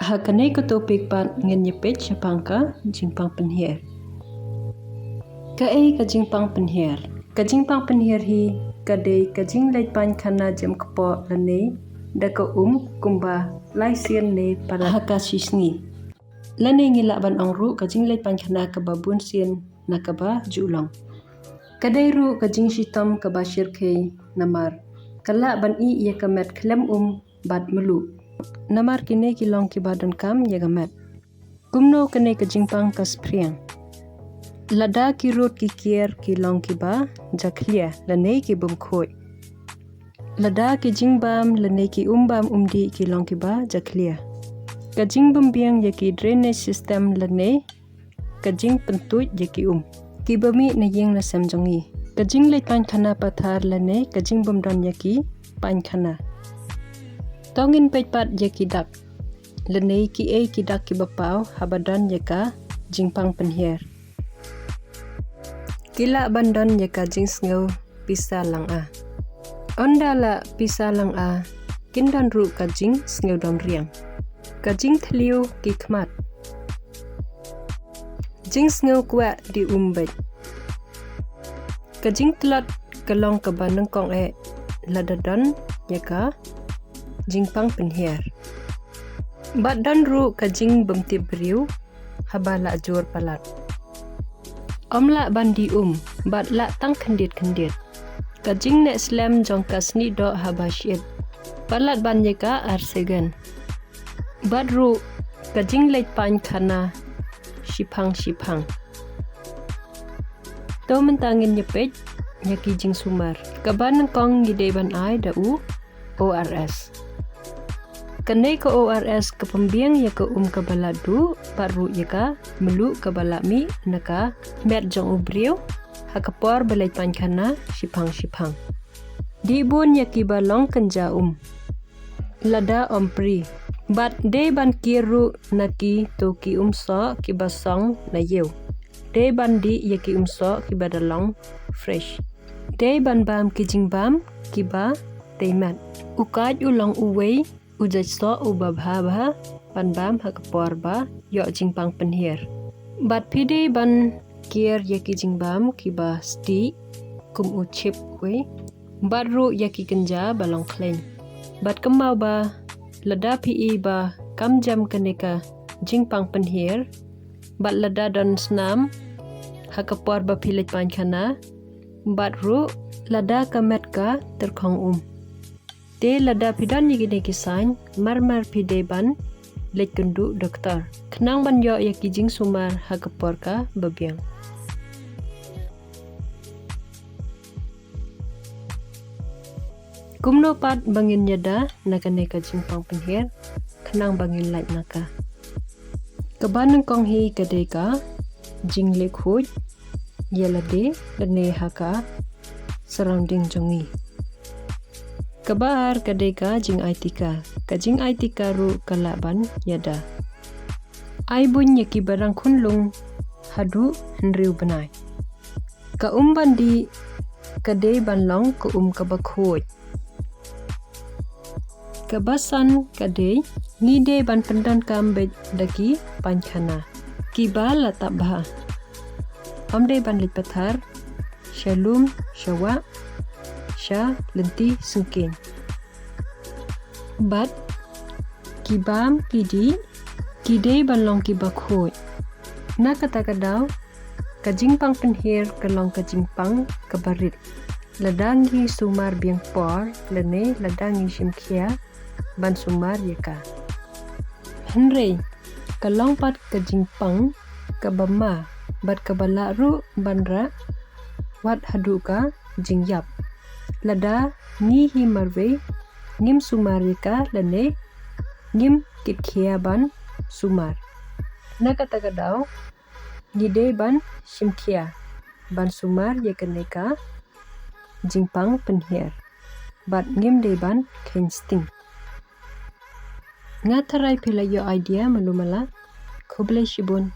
Hakanay ko topik pat nganyepit siya pangka jingpang penher. Kaay ka jingpang penher. Ka jingpang penher hi kadai ka jing lay pan kana jem kepo lane daka kumba lay sien ne para haka sisni. Lane ngila ban ongru ka jing lay pan kana ka babun sien nakaba julong. Kadai ru ka jing sitam ka bashir kay namar. Kala ban I ia kamet klem bat melu. Namar kini kilong kibadan kam ya gamet. Kumno kene ka jingpang ka spriang. Lada ki rot ki kier kilong kiba jaklia lane ki bumkhoi. Lada ki jingbam lane ki umbam umdi kilong kiba jaklia. Ka jingbam biang ya ki drainage system lane ka jing pentuit ya ki Ki bami na yeng na samjongi. Ka jing lay pan khana pathar lane ka jingbam don ya ki pan khana. Tongin pejpat ya ki dak. Lane ki dak ki bapau habadan ya ka jingpang penher. Kila bandon ya ka jing sngau pisa lang a. Onda la pisa lang a kindan ru ka jing sngau dom riang. Ka jing thliu ki khmat. Jing sngau kwa di umbet. Ka jing tlat kalong ka banang kong ladadon ya ka jingpang penher. Bat dan ru ka jing bemtip beriu habala jor palat. Omla bandi bat la tang kendit. Ka jing nek slam jong ka sni do habashit. Palat ban ye ka arsegan. Bat ru ka jing leit pan khana shipang. To mentangin nyepej nyaki jing sumar. Ka ban kong gide ban ai da ORS. Kanay ka ORS ka pambiang ya ka ka baladu paru ya ka melu ka balami naka met jong ubriu hakapor balay pan kana shipang. Di bun ya ki balong kanja lada ompri bat de ban kiru naki toki so ki basong na yew. De ban di ya ki so ki badalong fresh. De ban bam ki jingbam ki ba temat. Ukaj ulang uwei ujaj so ubabha ban bam hakapor ba yo jingpang penher. Bat pide ban kier yaki jingbam kiba sti kum uchip we bat ru yaki kenja balong klen. Bat kemau ba lada pi ba kam jam kaneka jingpang penher bat lada don snam hakapor ba pilit pan khana bat ru lada kamet ka terkong De lada pidan ni gini kisain marmar pide ban lek kendu doktor. Kenang ban yo ya kijing sumar hakapor ka babiang. Kumno pat bangin nyada nakane ka jingpang penher kenang bangin lait naka. Kabanang kong hi kadeka jing lek huj yelade lane haka surrounding jongi. Kabar kadeka jing aitika. Ka jing aitika ru kalaban yada. Ai bun yaki barang kunlung hadu henriu benai. Ka bandi kadei banlong ka kabakhoj. Kabasan kadei ngide ban pendan kambej daki pankhana. Kiba latak bah. Omde ban lit pathar shalum syawa sya lenti sungkin. Bat kibam kidi kide banlong kiba khoi. Na kata kadaw ka jingpang penher kalong ka jingpang kabarit. Ladangi sumar biang por lene ladangi simkhia ban sumar yaka. Henry kalong pat ka jingpang kabama bat kabala ru banra wat hadu ka jingyap. Lada ni hi marve ngim sumar yaka lane ngim kitkhia ban sumar. Na kata kadaw ngide ban simkhia ban sumar yaka neka jingpang penher bat ngim de ban kensting. Ngatarai pila yo idea malumala khoblai shibun.